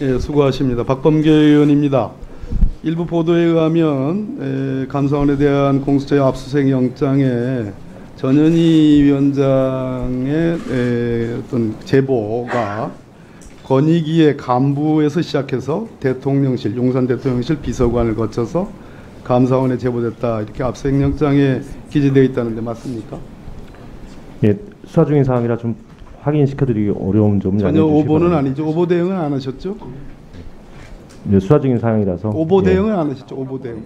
예, 수고하십니다. 박범계 의원입니다. 일부 보도에 의하면 감사원에 대한 공수처의 압수수색 영장에 전현희 위원장의 어떤 제보가 권익위의 간부에서 시작해서 대통령실, 용산 대통령실 비서관을 거쳐서 감사원에 제보됐다, 이렇게 압수수색 영장에 기재되어 있다는데 맞습니까? 예, 수사 중인 사항이라 좀 확인시켜드리기 어려운 점을 전혀 오보는 아니죠. 오보 대응은 안 하셨죠? 네, 수사 중인 사항이라서 오보 대응은 안 하셨죠. 오보 대응.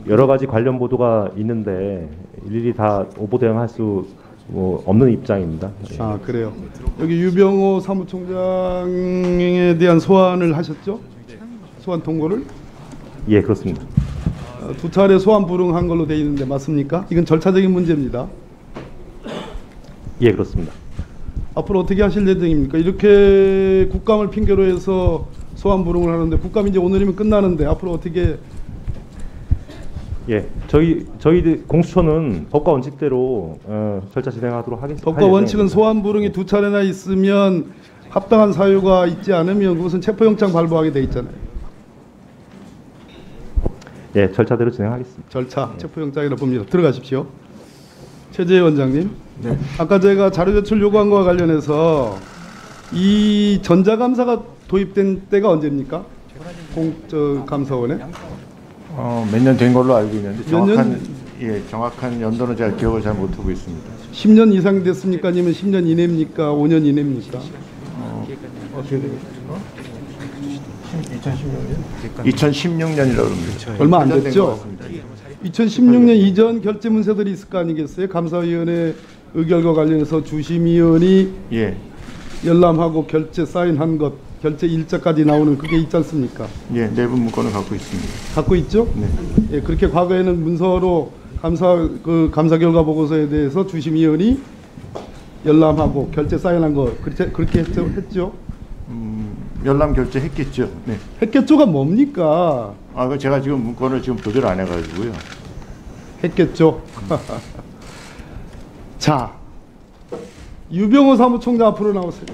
여러 가지 관련 보도가 있는데 일일이 다 오보 대응할 수 없는 입장입니다. 아, 그래요. 여기 유병호 사무총장에 대한 소환을 하셨죠? 소환 통보를? 예, 그렇습니다. 두 차례 소환 불응한 걸로 돼 있는데 맞습니까? 이건 절차적인 문제입니다. 예, 그렇습니다. 앞으로 어떻게 하실 예정입니까? 이렇게 국감을 핑계로 해서 소환 불응을 하는데, 국감이 이제 오늘이면 끝나는데 앞으로 어떻게? 예, 저희들 공수처는 법과 원칙대로 절차 진행하도록 하겠습니다. 법과 원칙은 소환 불응이 두 차례나 있으면 합당한 사유가 있지 않으면 그것은 체포영장 발부하게 돼 있잖아요. 예, 절차대로 진행하겠습니다. 절차, 체포영장이라 봅니다. 들어가십시오. 최재해 원장님. 네. 아까 제가 자료 제출 요구한 거와 관련해서 이 전자감사가 도입된 때가 언제입니까? 감사원에? 몇 년 된 걸로 알고 있는데 몇 정확한 연도는 제가 기억을 잘 못하고 있습니다. 10년 이상 됐습니까? 아니면 10년 이내입니까? 5년 이내입니까? 어떻게 되겠죠? 2016년이라고 합니다. 얼마 안 됐죠? 2016년 이전 결재 문서들이 있을 거 아니겠어요? 감사위원회 의결과 관련해서 주심위원이 예. 열람하고 결재 사인한 것, 결재 일자까지 나오는 그게 있지 않습니까? 예, 내부 문건을 갖고 있습니다. 갖고 있죠? 네. 예, 그렇게 과거에는 문서로 감사 결과 보고서에 대해서 주심위원이 열람하고 결재 사인한 거 그렇게 했죠? 열람 결제했겠죠. 네. 했겠죠가 뭡니까? 그 제가 지금 문건을 지금 도저히 안 해가지고요. 했겠죠. 자, 유병호 사무총장 앞으로 나오세요.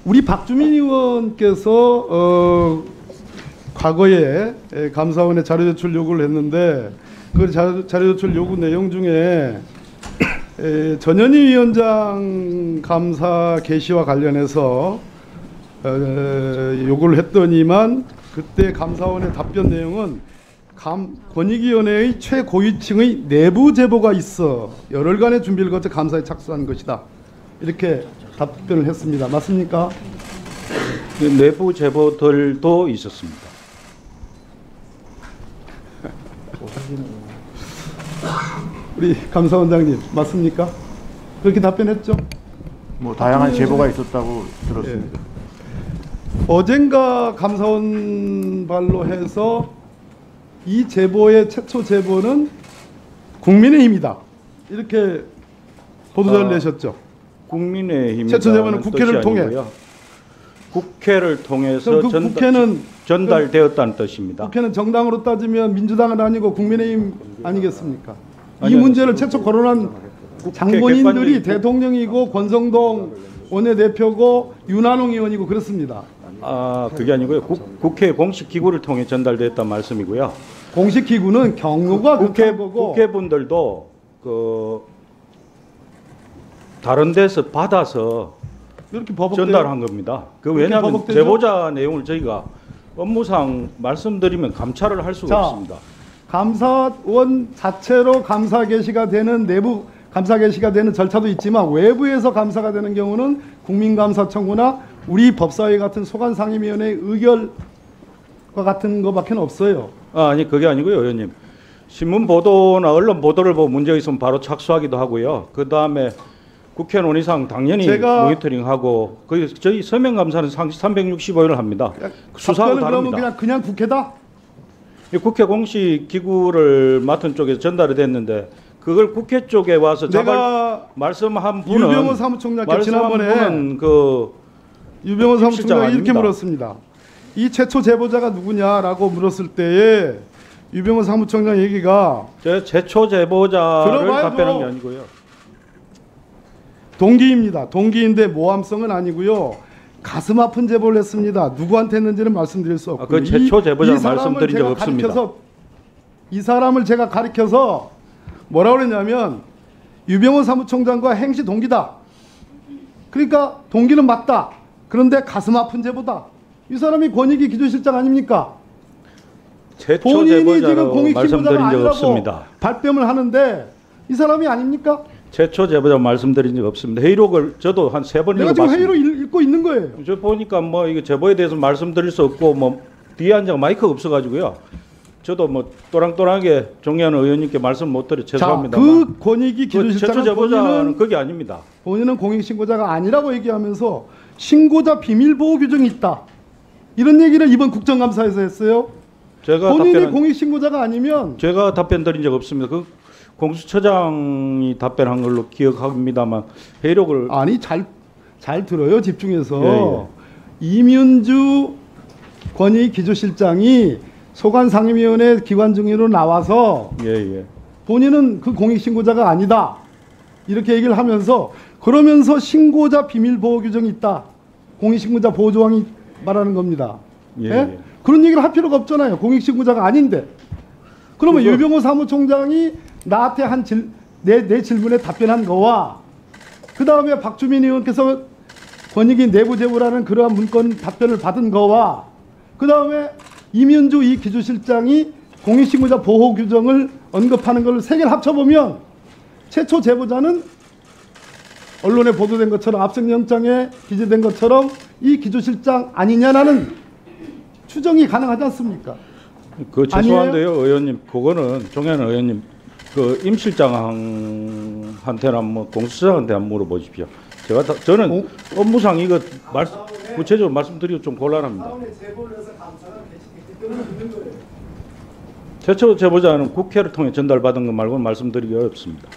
우리 박주민 의원께서 과거에 감사원에 자료 제출 요구를 했는데 그 자료 제출 요구 내용 중에 전현희 위원장 감사 개시와 관련해서 요구를 했더니만 그때 감사원의 답변 내용은 권익위원회의 최고위층의 내부 제보가 있어 열흘간의 준비를 거쳐 감사에 착수한 것이다, 이렇게 답변을 했습니다. 맞습니까? 내부 제보들도 있었습니다. 우리 감사원장님 맞습니까? 그렇게 답변했죠? 다양한 제보가 있었다고 들었습니다. 예. 어젠가 감사원 발로 해서 이 제보의 최초 제보는 국민의힘이다, 이렇게 보도자를 내셨죠? 국민의힘이 최초 제보는 국회를 통해. 국회를 통해서 국회는 전달되었다는 뜻입니다. 국회는 정당으로 따지면 민주당은 아니고 국민의힘 아니겠습니까? 이 아니요. 문제를 최초 거론한 장본인들이 대통령이고 권성동 원내대표고 윤한홍 의원이고 그렇습니다. 그게 아니고요. 국회 공식 기구를 통해 전달됐단 말씀이고요. 공식 기구는 경로가 국회분들도 다른 데서 받아서 이렇게 전달한 겁니다. 왜냐하면 제보자 내용을 저희가 업무상 말씀드리면 감찰을 할 수가 없습니다. 감사원 자체로 감사 개시가 되는 내부 감사 개시가 되는 절차도 있지만 외부에서 감사가 되는 경우는 국민감사 청구나 우리 법사위 같은 소관상임위원회의 의결과 같은 것밖에 없어요. 아니 그게 아니고요, 의원님. 신문 보도나 언론 보도를 보고 문제가 있으면 바로 착수하기도 하고요. 그 다음에 국회 논의상 당연히 모니터링하고 저희 서명 감사는 365일을 합니다. 수사하고 다릅니다. 그냥 국회다? 국회 공식 기구를 맡은 쪽에서 전달이 됐는데 그걸 국회 쪽에 와서 내가 말씀한 분은 유병호 사무총장께 지난번에 유병호 사무총장이 이렇게 아닙니다. 물었습니다. 이 최초 제보자가 누구냐라고 물었을 때에 유병호 사무총장 얘기가 최초 제보자를 답변한 게 아니고요. 동기입니다. 동기인데 모함성은 아니고요. 가슴 아픈 제보를 했습니다. 누구한테 했는지는 말씀드릴 수 없고요. 그 최초 제보자는 이 사람을 말씀드린 적 제가 없습니다. 이 사람을 제가 가리켜서 뭐라고 그랬냐면 유병호 사무총장과 행시 동기다. 그러니까 동기는 맞다. 그런데 가슴 아픈 제보다. 이 사람이 권익위 기조실장 아닙니까? 최초 본인이 지금 제보자로 공익신고자가 말씀드린 적 아니라고 없습니다. 발뺌을 하는데 이 사람이 아닙니까? 최초 제보자 말씀드린 적 없습니다. 회의록을 저도 한 3번 내가 지금 읽어봤습니다. 회의로 읽고 있는 거예요. 저 보니까 뭐 이거 제보에 대해서 말씀드릴 수 없고 뭐 뒤에 앉아 마이크가 없어가지고요. 저도 뭐 또랑또랑하게 종현 의원님께 말씀 못 드려 죄송합니다. 그 권익위 최초 기조실장은 제보자는 그게 아닙니다. 본인은 공익신고자가 아니라고 얘기하면서 신고자 비밀보호 규정이 있다. 이런 얘기를 이번 국정감사에서 했어요. 본인이 공익신고자가 아니면 제가 답변 드린 적 없습니다. 그 공수처장이 답변한 걸로 기억합니다만 회의록을 아니 잘 들어요. 집중해서 예. 이민주 권익기조실장이 소관상임위원회 기관 중으로 나와서 예. 본인은 그 공익신고자가 아니다. 이렇게 얘기를 하면서 그러면서 신고자 비밀보호 규정이 있다. 공익신고자 보호조항이 말하는 겁니다. 예. 예? 그런 얘기를 할 필요가 없잖아요. 공익신고자가 아닌데. 그러면 유병호 사무총장이 나한테 내 질문에 답변한 거와 그 다음에 박주민 의원께서 권익위 내부 제보라는 그러한 문건 답변을 받은 거와 그 다음에 이민주 이 기조실장이 공익신고자 보호 규정을 언급하는 걸 세 개를 합쳐보면 최초 제보자는 언론에 보도된 것처럼 압승영장에 기재된 것처럼 이 기조실장 아니냐라는 추정이 가능하지 않습니까? 그 죄송한데요, 의원님. 그거는 종현 의원님 그 임 실장한테나 뭐 공수처장한테 한번 물어보십시오. 저는 업무상 이거 구체적으로 말씀드리기 좀 곤란합니다. 최초 제보자는 국회를 통해 전달받은 것 말고는 말씀드리기 어렵습니다.